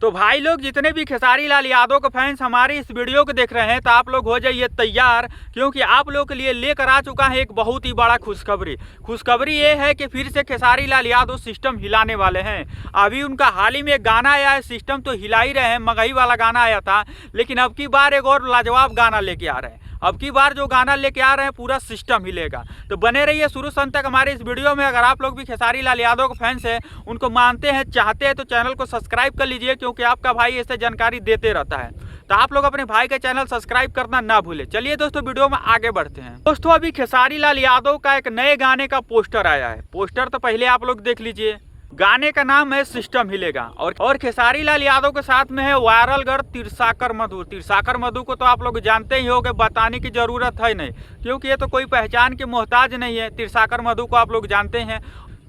तो भाई लोग जितने भी खेसारी लाल यादव के फैंस हमारी इस वीडियो को देख रहे हैं तो आप लोग हो जाइए तैयार, क्योंकि आप लोग के लिए लेकर आ चुका है एक बहुत ही बड़ा खुशखबरी। खुशखबरी ये है कि फिर से खेसारी लाल यादव सिस्टम हिलाने वाले हैं। अभी उनका हाल ही में एक गाना आया है, सिस्टम तो हिला ही रहे हैं, मगही वाला गाना आया था, लेकिन अब की बार एक और लाजवाब गाना लेके आ रहे हैं। अब की बार जो गाना लेके आ रहे हैं पूरा सिस्टम हिलेगा। तो बने रहिए शुरू से अंत तक हमारे इस वीडियो में। अगर आप लोग भी खेसारी लाल यादव के फैंस हैं, उनको मानते हैं, चाहते हैं, तो चैनल को सब्सक्राइब कर लीजिए, क्योंकि आपका भाई ऐसे जानकारी देते रहता है। तो आप लोग अपने भाई का चैनल सब्सक्राइब करना ना भूले। चलिए दोस्तों वीडियो में आगे बढ़ते हैं। दोस्तों अभी खेसारी लाल यादव का एक नए गाने का पोस्टर आया है। पोस्टर तो पहले आप लोग देख लीजिए। गाने का नाम है सिस्टम हिलेगा और खेसारी लाल यादव के साथ में है वायरल गर्ल तिरसाकर मधु। तिरसाकर मधु को तो आप लोग जानते ही होंगे, बताने की जरूरत है नहीं, क्योंकि ये तो कोई पहचान के मोहताज नहीं है। तिरसाकर मधु को आप लोग जानते हैं।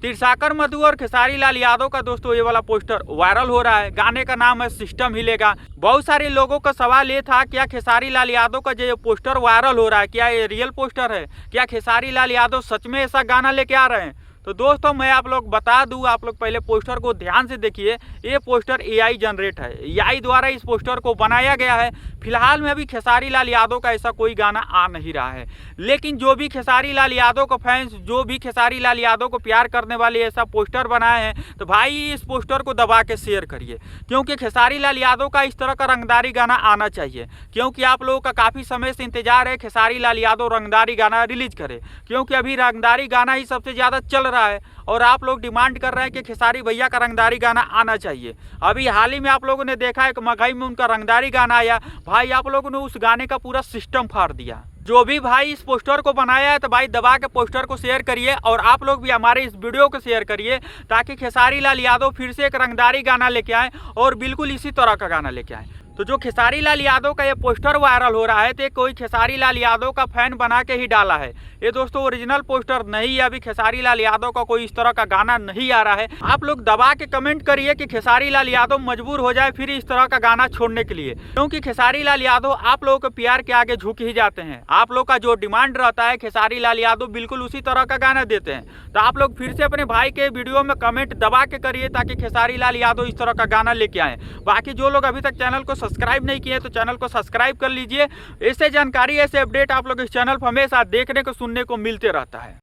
तिरसाकर मधु और खेसारी लाल यादव का दोस्तों ये वाला पोस्टर वायरल हो रहा है। गाने का नाम है सिस्टम हिलेगा। बहुत सारे लोगों का सवाल ये था, क्या खेसारी लाल यादव का जो पोस्टर वायरल हो रहा है, क्या ये रियल पोस्टर है? क्या खेसारी लाल यादव सच में ऐसा गाना लेके आ रहे हैं? तो दोस्तों मैं आप लोग बता दूं, आप लोग पहले पोस्टर को ध्यान से देखिए। ये पोस्टर एआई जनरेट है, एआई द्वारा इस पोस्टर को बनाया गया है। फिलहाल में अभी खेसारी लाल यादव का ऐसा कोई गाना आ नहीं रहा है, लेकिन जो भी खेसारी लाल यादव का फैंस, जो भी खेसारी लाल यादव को प्यार करने वाले ऐसा पोस्टर बनाए हैं, तो भाई इस पोस्टर को दबा के शेयर करिए, क्योंकि खेसारी लाल यादव का इस तरह का रंगदारी गाना आना चाहिए। क्योंकि आप लोगों का काफ़ी समय से इंतजार है खेसारी लाल यादव रंगदारी गाना रिलीज करे, क्योंकि अभी रंगदारी गाना ही सबसे ज़्यादा चल रहा है और आप लोग डिमांड कर रहे हैं कि खेसारी भैया का रंगदारी गाना आना चाहिए। अभी हाल ही में आप लोगों ने देखा है कि मगही में उनका रंगदारी गाना आया। भाई आप लोगों ने उस गाने का पूरा सिस्टम फाड़ दिया। जो भी भाई इस पोस्टर को बनाया है, तो भाई दबा के पोस्टर को शेयर करिए और आप लोग भी हमारे इस वीडियो को शेयर करिए, ताकि खेसारी लाल यादव फिर से एक रंगदारी गाना लेके आए और बिल्कुल इसी तरह का गाना लेके आए। तो जो खेसारी लाल यादव का ये पोस्टर वायरल हो रहा है, तो कोई खेसारी लाल यादव का फैन बना के ही डाला है। ये दोस्तों ओरिजिनल पोस्टर नहीं है। अभी खेसारी लाल यादव का कोई इस तरह का गाना नहीं आ रहा है। आप लोग दबा के कमेंट करिए कि खेसारी लाल यादव मजबूर हो जाए फिर इस तरह का गाना छोड़ने के लिए, क्योंकि खेसारी लाल यादव आप लोगों के प्यार के आगे झुक ही जाते हैं। आप लोग का जो डिमांड रहता है खेसारी लाल यादव बिल्कुल उसी तरह का गाना देते हैं। तो आप लोग फिर से अपने भाई के वीडियो में कमेंट दबा के करिए, ताकि खेसारी लाल यादव इस तरह का गाना लेके आए। बाकी जो लोग अभी तक चैनल को सब्सक्राइब नहीं किए तो चैनल को सब्सक्राइब कर लीजिए। ऐसे जानकारी, ऐसे अपडेट आप लोग इस चैनल पर हमेशा देखने को सुनने को मिलते रहता है।